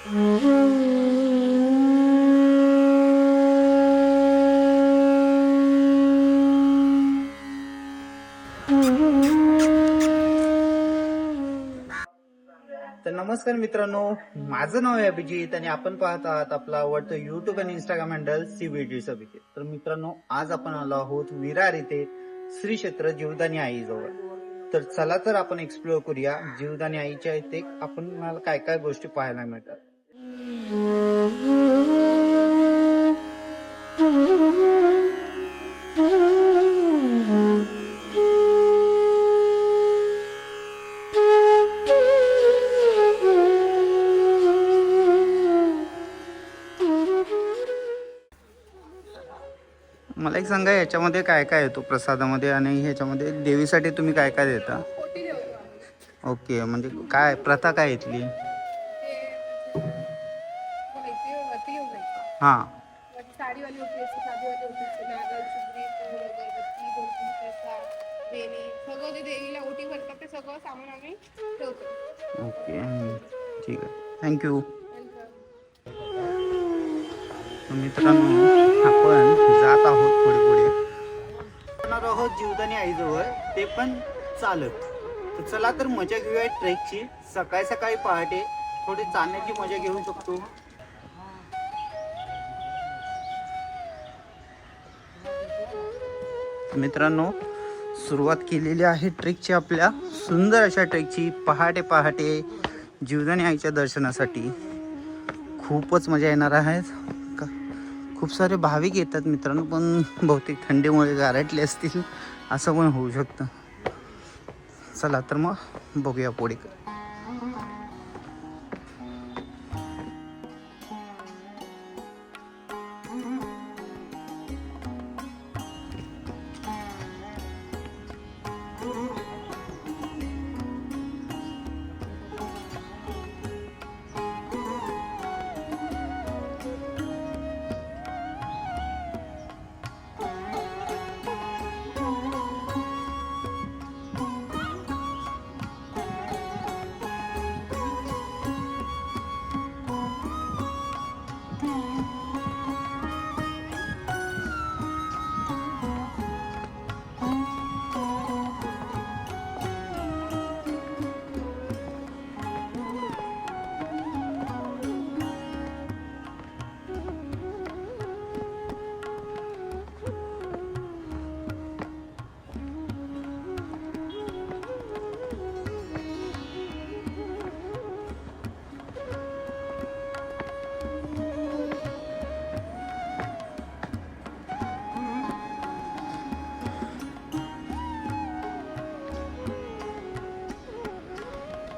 तर नमस्कार मित्रांनो, माझं नाव आहे अभिजित आणि आपण पाहत आहात आपला आवडतं युट्यूब आणि इंस्टाग्राम हँडल CVDs अभिजित. तर मित्रांनो, आज आपण आलो आहोत विरार येथे श्री क्षेत्र जीवदानी आईजवळ. तर चला तर आपण एक्सप्लोअर करूया जीवदानी आईच्या इथे आपण काय काय गोष्टी पाहायला मिळतात. मला एक सांगा, याच्यामध्ये काय काय येतो प्रसादामध्ये आणि ह्याच्यामध्ये देवीसाठी तुम्ही काय काय देता? ओके, म्हणजे काय प्रथा काय इथली? हां, साडीवाली होती, साडीवाली होती, नारळ, चुंदरी, फूल, अगरबत्ती, 2-3 प्रसाद, वेणी, सगळं जे देवीला ओटी भरतात ते सगळं सामान आम्ही ठेवतो. ओके, ठीक आहे, थँक्यू. मित्रांनो, आपण जात आहोत पुढे पुढे जाणार आहोत जीवदानी आईजवळ, ते पण चालत. तर चला तर मजा घेऊया ट्रेकची. सकाळी सकाळी पहाटे थोडी चालण्याची मजा घेऊ शकतो. मित्रांनो, सुरुवात केलेली आहे ट्रेकची, आपल्या सुंदर अशा ट्रेकची. पहाटे पहाटे जीवदानी आईच्या दर्शनासाठी खूपच मजा येणार आहे. खूप सारे भाविक येतात मित्रांनो, पण बहुतेक थंडीमुळे गारटले असतील असं पण होऊ शकतं. चला तर मग बघूया पुढे.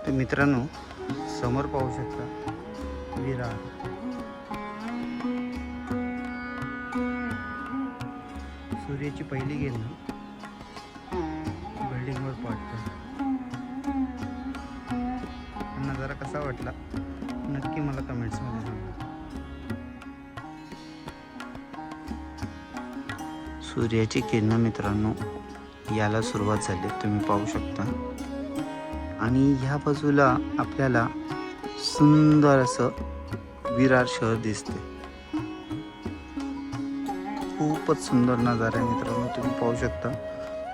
तर मित्रांनो, समोर पाहू शकता विरार. सूर्याची पहिली किरण बिल्डिंगवर पडते. नजारा कसा वाटला नक्की मला कमेंट्समध्ये सांगा. सूर्याची किरण मित्रांनो याला सुरुवात झाली, तुम्ही पाहू शकता. आणि ह्या बाजूला आपल्याला सुंदर असं विरार शहर दिसते. खूपच सुंदर नजारा आहे मित्रांनो, तुम्ही पाहू शकता.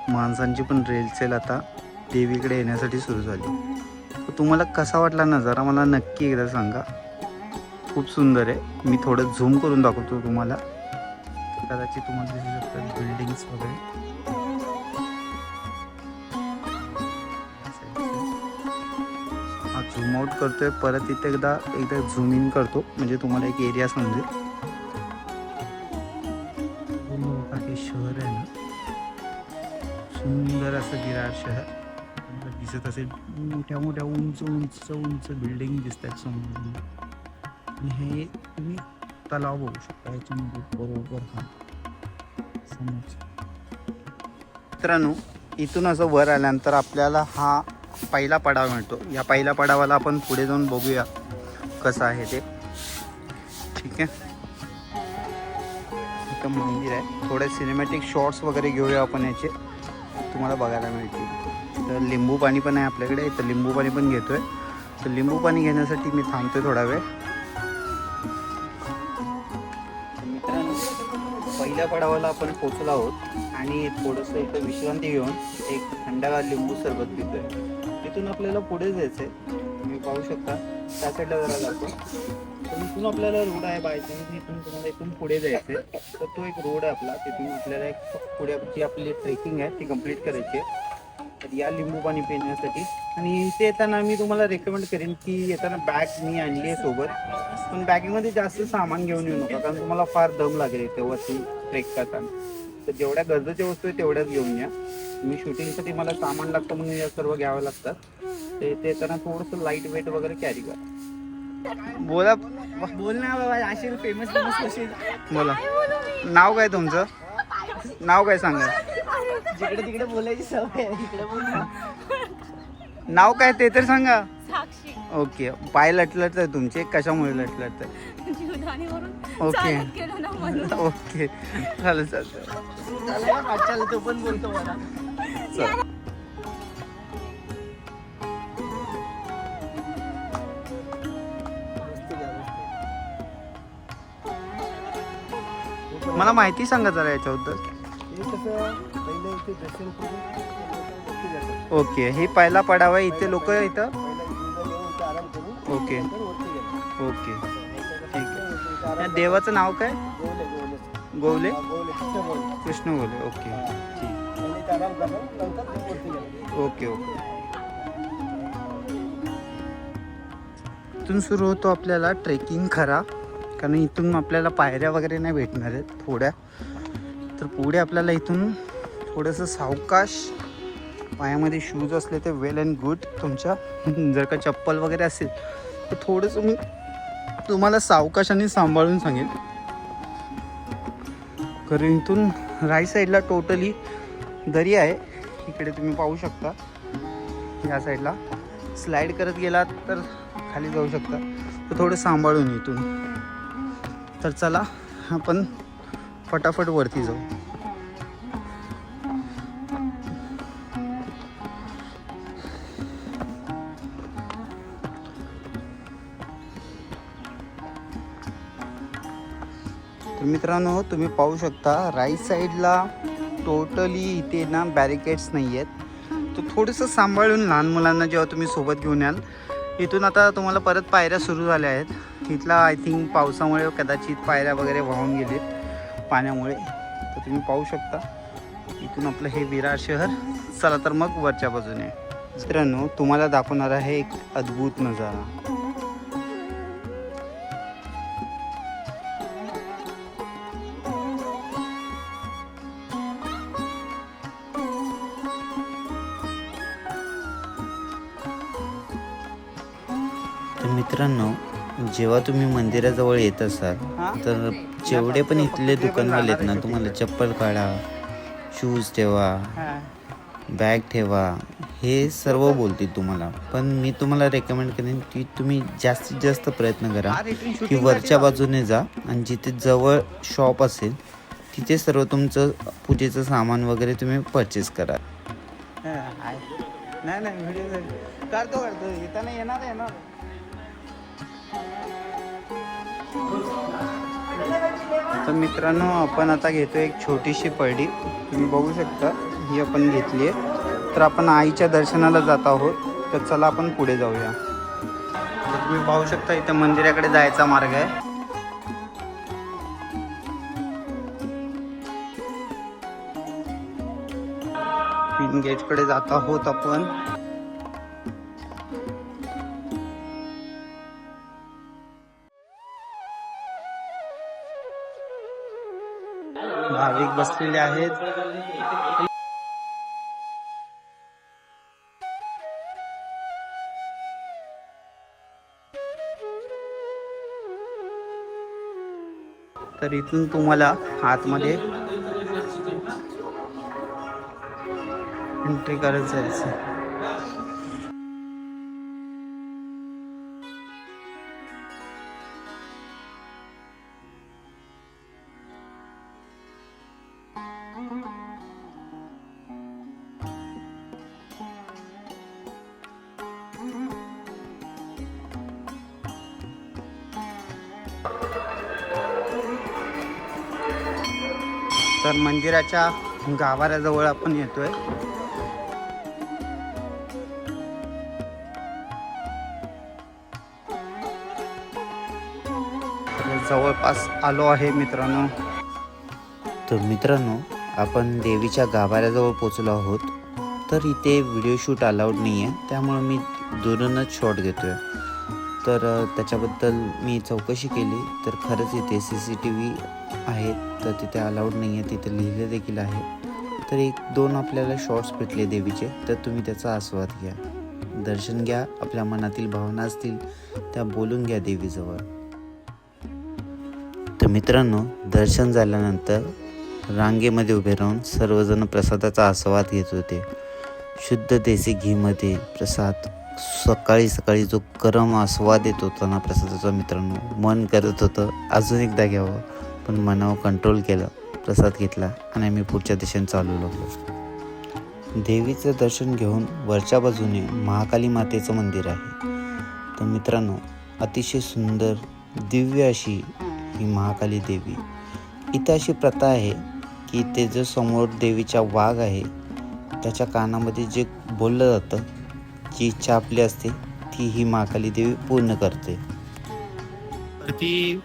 माणसांची पण रेलचेल आता देवीकडे येण्यासाठी सुरू झाली. तर तुम्हाला कसा वाटला नजारा मला नक्की एकदा सांगा. खूप सुंदर आहे. मी थोडं झूम करून दाखवतो तुम्हाला. कदाचित तुम्हाला दिसू शकतात बिल्डिंग्स वगैरे. झूम आउट करतोय, परत इथे एकदा झूम इन करतो म्हणजे तुम्हाला एक एरिया समजेल. हे शहर आहे ना, सुंदर असं विरार शहर दिसत असेल. मोठ्या मोठ्या उंच उंच उंच बिल्डिंग दिसत आहेत समोर. आणि हे तुम्ही तलाव बघू शकता याच्यामध्ये बरोबर. हा समोर मित्रांनो, इथून असं वर आल्यानंतर आपल्याला हा पहिला पडाव मिळतो. या पहिल्या पडावाला आपण पुढे जाऊन बघूया कसं आहे ते. ठीक आहे, इथं मंदिर आहे. थोडे सिनेमॅटिक शॉट्स वगैरे घेऊया आपण याचे, तुम्हाला बघायला मिळतील. तर लिंबू पाणी पण आहे आपल्याकडे, तर लिंबू पाणी पण घेतोय. तर लिंबू पाणी घेण्यासाठी मी थांबतोय थोडा वेळ. पहिल्या पडावाला आपण पोचलो आहोत आणि थोडंसं इथं विश्रांती घेऊन एक थंडगार लिंबू सरबत पितोय. तिथून आपल्याला पुढे जायचंय. तुम्ही पाहू शकता त्या साईडला जरा जातो. तर इथून आपल्याला रोड आहे बायचान्स इथून तुम्हाला इथून पुढे जायचंय. तर तो एक रोड आहे आपला. तिथून आपल्याला एक पुढे जी आपली ट्रेकिंग आहे ती कंप्लीट करायची आहे. तर या लिंबू पाणी पिण्यासाठी. आणि इथे येताना मी तुम्हाला रेकमेंड करेन की येताना बॅग मी आणली आहे सोबत. पण बॅगेमध्ये जास्त सामान घेऊन येऊ नका कारण तुम्हाला फार दम लागेल इथे वरती ट्रेक करताना. तर जेवढ्या गरजेच्या वस्तू आहे तेवढ्याच घेऊन या. मी शूटिंगसाठी मला सामान लागतं म्हणून या सर्व घ्यावं लागतात. तर इथे येताना थोडंसं लाईट वेट वगैरे कॅरी करा. बोला बोल ना बाबा असेल फेमस कशी बोला. नाव काय तुमचं? नाव काय सांगा. जिकडे तिकडे बोलायची सवय आहे इकडे बोल ना. नाव काय ते तर सांगा. साक्षी ओके. पाय लटलट आहे तुमचे कशामुळे लटलट आहे? जीवदानीवरून ओके चालत गेलो ना म्हणून. ओके चालेल चालतं. त्याला पाठचाल तो पण बोलतो मला. चल. मला माहिती सांगा जरा याच्याबद्दल. हे कसं पहिलं इथे दर्शन करून वरती जातात. ओके. हे पहिला पडावा आहे. इथे लोक इथं. पहिला इथून येऊन इथे आराम करून ओके नंतर वरती गेले. ओके ठीक आहे. इथे या आराम देवाचं नाव काय? गोवले गोवले गोवले कृष्ण गोवले. कृष्ण गोवले. ओके ठीक. पहिलं इथे आराम करणार नंतर ते वरती गेले. Okay okay. इथून सुरू होतो आपल्याला ट्रेकिंग खरा. कारण इथून आपल्याला पायऱ्या वगैरे नाही भेटणार आहेत थोड्या. तर पुढे आपल्याला इथून थोडंसं सावकाश. पायामध्ये शूज असले तर वेल अँड गुड तुमच्या. जर का चप्पल वगैरे असेल तर थोडंसं मी तुम्हाला सावकाशाने सांभाळून सांगेन. कारण इथून राईट साईडला टोटली दरी आहे. इकडे तुम्ही पाहू शकता. या साईडला स्लाईड करत गेलात तर खाली जाऊ शकता. तर थोडं सांभाळून इथून. तर चला आपण फटाफट वरती जाऊ. तर मित्रांनो तुम्ही पाहू शकता राईट साईडला टोटली इथे ना बॅरिकेड्स नाही आहेत. तर थोडंसं सांभाळून लहान मुलांना जेव्हा तुम्ही सोबत घेऊन याल. इथून आता तुम्हाला परत पायऱ्या सुरू झाल्या आहेत. इथला आय थिंक पावसामुळे कदाचित पायऱ्या वगैरे वाहून गेलेत पाण्यामुळे. तर तुम्ही पाहू शकता इथून आपलं हे विरार शहर. चला तर मग वरच्या बाजूने. मित्रांनो तुम्हाला दाखवणार आहे एक अद्भुत नजारा. तर मित्रांनो जेव्हा तुम्ही मंदिराजवळ येत असाल तर जेवढे पण इथले दुकानवाले आहेत ना तुम्हाला चप्पल काढा, शूज ठेवा, बॅग ठेवा हे सर्व बोलतील तुम्हाला. पण मी तुम्हाला रेकमेंड करेन की तुम्ही जास्तीत जास्त प्रयत्न करा की वरच्या बाजूने जा आणि जिथे जवळ शॉप असेल तिथे सर्व तुमचं पूजेचं सामान वगैरे तुम्ही परचेस करा. नाही नाही व्हिडिओ काढतो येताना येणार. तर मित्रांनो आपण आता घेतो एक छोटीशी पळडी. तुम्ही बघू शकता ही आपण घेतली आहे. तर आपण आईच्या दर्शनाला जात आहोत. तर चला आपण पुढे जाऊया. तर तुम्ही पाहू शकता इथं मंदिराकडे जायचा मार्ग आहे. मेन गेटकडे जात आहोत आपण. भाविक बसलेले आहेत. तर इथून तुम्हाला आतमध्ये एंट्री करत जायचं. तर मंदिराच्या गाभाऱ्याजवळ आपण येतोय. तर जवळपास आलो आहे मित्रांनो. तर मित्रांनो, आपण देवीच्या गाभाऱ्याजवळ पोचलो आहोत. तर इथे व्हिडिओ शूट अलाउड नाही आहे, त्यामुळे मी दुरूनच शॉट घेतो आहे. तर त्याच्याबद्दल मी चौकशी केली तर खरंच इथे CCTV आहेत, तर तिथे अलाउड नाही आहे, तिथे लिहिले देखील आहे. तर 1-2 आपल्याला शॉर्ट्स भेटले देवीचे, तर तुम्ही त्याचा आस्वाद घ्या, दर्शन घ्या, आपल्या मनातील भावना असतील त्या बोलून घ्या देवीजवळ. तर मित्रांनो, दर्शन झाल्यानंतर रांगेमध्ये उभे राहून सर्वजण प्रसादाचा आस्वाद घेत होते. शुद्ध देसी घीमध्ये प्रसाद. सकाळी सकाळी जो गरम आस्वाद येत होता ना प्रसादाचा मित्रांनो, मन करत होतं अजून एकदा घ्यावं, पण मनावर कंट्रोल केलं, प्रसाद घेतला आणि आम्ही पुढच्या दिशेने चालू लागलो. देवीचं दर्शन घेऊन वरच्या बाजूने महाकाली मातेचं मंदिर आहे. तर मित्रांनो, अतिशय सुंदर दिव्य अशी ही महाकाली देवी. इथं अशी प्रथा आहे की ते जो समोर देवीच्या वाघ आहे त्याच्या कानामध्ये जे बोललं जातं, जी इच्छा आपली असते ती ही महाकाली देवी पूर्ण करते. ती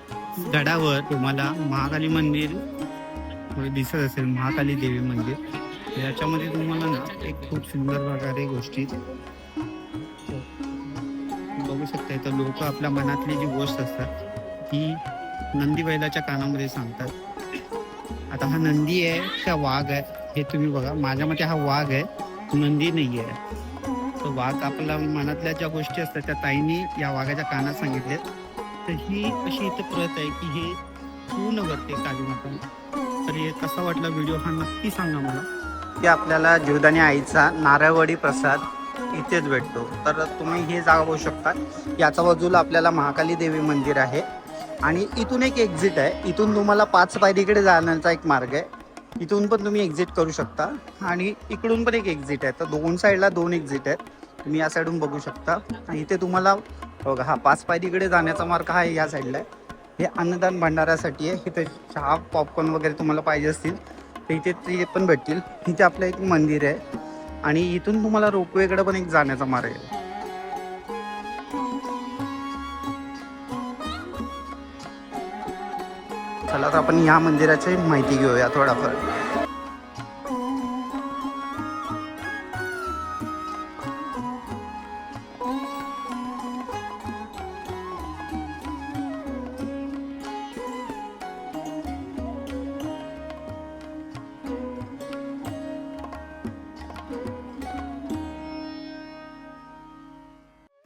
गडावर तुम्हाला महाकाली मंदिर दिसत असेल, महाकाली देवी मंदिर. याच्यामध्ये तुम्हाला ना एक खूप सुंदर प्रकारे गोष्टी बघू शकता. इथं लोक आपल्या मनातली जी गोष्ट असतात ती नंदी बैलाच्या कानामध्ये सांगतात. आता हा नंदी आहे का वाघ आहे हे तुम्ही बघा. माझ्या मते हा वाघ आहे, नंदी नाही आहे. तर वाघ आपल्या मनातल्या ज्या गोष्टी असतात त्या ताईंनी या वाघाच्या कानात सांगितल्या. तर ही अशी इथं प्रत आहे की हे पूर्ण करते कालीमाता. तर हे कसा वाटला व्हिडिओ हा नक्की सांगा मला. की आपल्याला जीवदानी आईचा नारळवडी प्रसाद इथेच भेटतो. तर तुम्ही हे जागा बघू शकता. याच्या बाजूला आपल्याला महाकाली देवी मंदिर आहे आणि इथून एक एक्झिट आहे. इथून तुम्हाला 5 पायरीकडे जाण्याचा एक मार्ग आहे. इथून पण तुम्ही एक्झिट करू शकता आणि इकडून पण एक एक्झिट आहे. तर 2 साईडला 2 एक्झिट आहेत. तुम्ही या साईडून बघू शकता. आणि इथे तुम्हाला बघा हा 5 पायरीकडे जाण्याचा मार्ग हा या साईडला आहे. हे अन्नदान भंडाऱ्यासाठी आहे. इथे चहा पॉपकॉर्न वगैरे तुम्हाला पाहिजे असतील तर इथे ते पण भेटतील. इथे आपलं एक मंदिर आहे आणि इथून तुम्हाला रोपवेकडे पण एक जाण्याचा मार्ग आहे. चला तर आपण या मंदिराची माहिती घेऊया थोडाफार.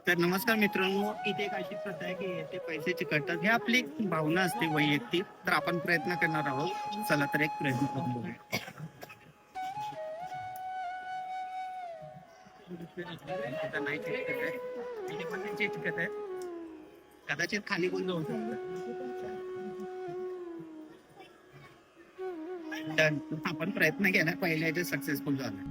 तर नमस्कार मित्रांनो, इथे एक अशी प्रथा आहे की येथे पैसे करतात. हे आपली एक भावना असते वैयक्तिक. तर आपण प्रयत्न करणार आहोत. चला तर एक प्रयत्न करून बघूया. नाही चिटकत आहे, इथे पण नाही चिटकत आहे. कदाचित खाली कोण जाऊ शकतं. आपण प्रयत्न केला, पहिले सक्सेसफुल झाला.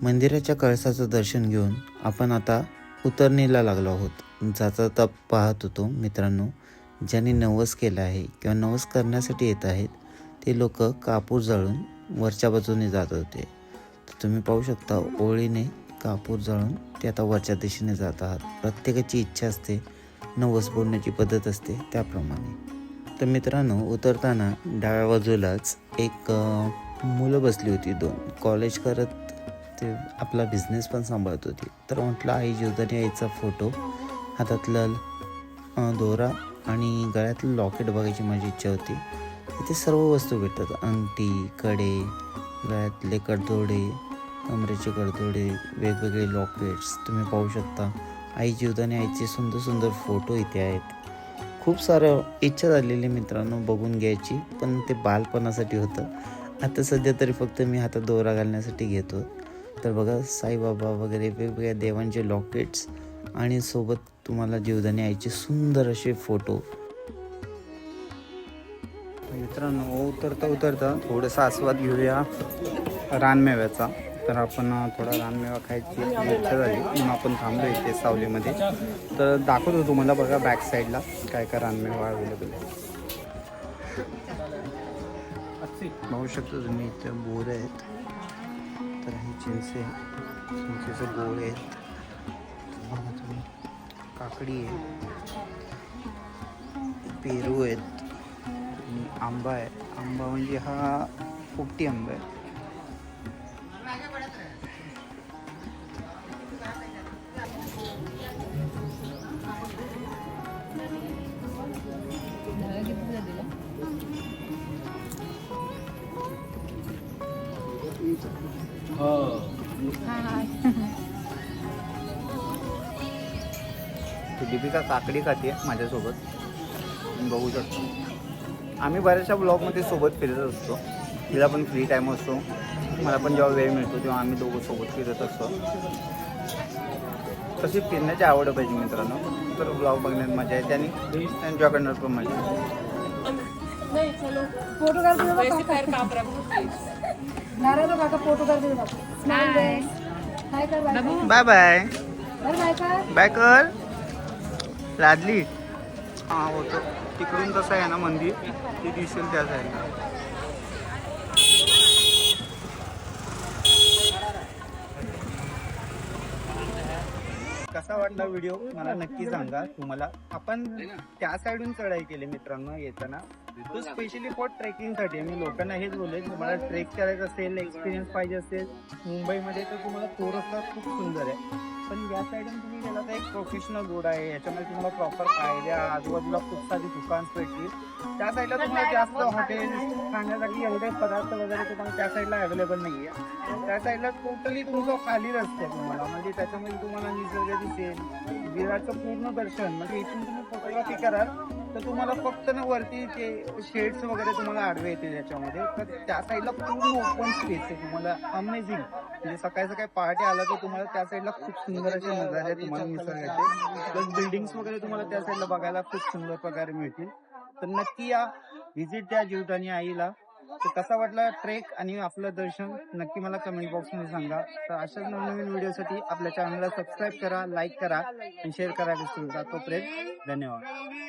मंदिराच्या कळसाचं दर्शन घेऊन आपण आता उतरणीला लागलो आहोत. ज्याचा तप पाहत होतो मित्रांनो. ज्यांनी नवस केला आहे किंवा नवस करण्यासाठी येत आहेत ते लोक कापूर जाळून वरच्या बाजूने जात होते. तर तुम्ही पाहू शकता ओळीने कापूर जाळून ते आता वरच्या दिशेने जात आहात. प्रत्येकाची इच्छा असते, नवस बोलण्याची पद्धत असते त्याप्रमाणे. तर मित्रांनो, उतरताना डाव्या बाजूलाच एक मुलं बसली होती. 2 कॉलेज करत ते आपला बिझनेस पण सांभाळत होती. तर म्हटलं आई जीवदानी आईचा फोटो, हातातलं दोरा आणि गळ्यातलं लॉकेट बघायची माझी इच्छा होती. इथे सर्व वस्तू भेटतात. अंगठी, कडे, गळ्यातले कडदोडे, कमरेचे कडदोडे, वेगवेगळे लॉकेट्स तुम्ही पाहू शकता. आई जीवदानी आईचे सुंदर सुंदर फोटो इथे आहेत. खूप सारं इच्छा झालेली मित्रांनो बघून घ्यायची, पण ते बालपणासाठी होतं. आता सध्या तरी फक्त मी हातात दोरा घालण्यासाठी घेतो. तर बघा साईबाबा वगैरे वेगवेगळ्या देवांचे लॉकेट्स आणि सोबत तुम्हाला जीवदानी आईचे सुंदर असे फोटो. मित्रांनो, उतरता थोडासा आस्वाद घेऊया रानमेव्याचा. तर आपण थोडा रानमेवा खायची इच्छा झाली म्हणून आपण थांबलो इथे सावलीमध्ये. तर दाखवतो तुम्हाला बघा बॅक साईडला काय काय रानमेवा अवेलेबल आहे. पाहू शकता तुम्ही इथे बोर आहेत, तर हे चिंचेचे बोर आहेत, बघा तुम्ही, काकडी आहे, पेरू आहेत आणि आंबा आहे. आंबा म्हणजे हा पोपटी आंबा आहे. ती दीपिका काकडी खाते माझ्यासोबत, तुम्ही बघू शकतो. आम्ही बऱ्याचशा ब्लॉगमध्ये सोबत फिरत असतो. तिला पण फ्री टाईम असतो, मला पण जेव्हा वेळ मिळतो तेव्हा आम्ही दोघं सोबत फिरत असतो. तशी फिरण्याची आवड पाहिजे मित्रांनो, तर ब्लॉग बघण्यात मजा येते आणि एन्जॉय करण्यात पण मजा येते. बाय बाय बाय कर लादली. हा होतं तिकडून कसं आहे ना मंदिर, ते दिसेल त्या साईडला. कसा वाटला व्हिडिओ मला नक्की सांगा. तुम्हाला आपण त्या साईडून चढाई केली मित्रांनो येताना, तो स्पेशली फॉर ट्रेकिंगसाठी. मी लोकांना हेच बोलले, तुम्हाला ट्रेक करायचं असेल, एक्सपिरियन्स पाहिजे असेल मुंबईमध्ये, तर तुम्हाला थोडंसं खूप सुंदर आहे. पण या साईडून तुम्ही गेला तर एक प्रोफेशनल रोड आहे, याच्यामध्ये तुम्हाला प्रॉपर पायऱ्या, आजूबाजूला खूप सारी दुकान भेटतील. त्या साईडला तुम्हाला जास्त हॉटेल खाण्यासाठी एवढे पदार्थ वगैरे तुम्हाला त्या साईडला अवेलेबल नाही आहे. त्या साईडला टोटली तुमचं खाली रस्ते तुम्हाला, म्हणजे त्याच्यामध्ये तुम्हाला निसर्ग दिसेल, विराचं पूर्ण दर्शन. म्हणजे इथून तुम्ही फोटोग्राफी कराल तर तुम्हाला फक्त ना वरती ते शेड्स वगैरे तुम्हाला आडवे येतील त्याच्यामध्ये. तर त्या साईडला पूर्ण ओपन स्पेस आहे, तुम्हाला अमेझिंग. म्हणजे सकाळी सकाळी पहाटे आला तर तुम्हाला त्या साईडला खूप सुंदर असे नजारे तुम्हाला निसर्गाचे, प्लस बिल्डिंग्स वगैरे तुम्हाला त्या साईडला बघायला खूप सुंदर प्रकारे मिळतील. तर नक्की या, व्हिजिट द्या जीवदानी आईला. तर कसा वाटला ट्रेक आणि आपलं दर्शन नक्की मला कमेंट बॉक्समध्ये सांगा. तर अशाच नवनवीन व्हिडिओसाठी आपल्या चॅनलला सबस्क्राईब करा, लाईक करा आणि शेअर करा विसरू नका. तोपर्यंत धन्यवाद.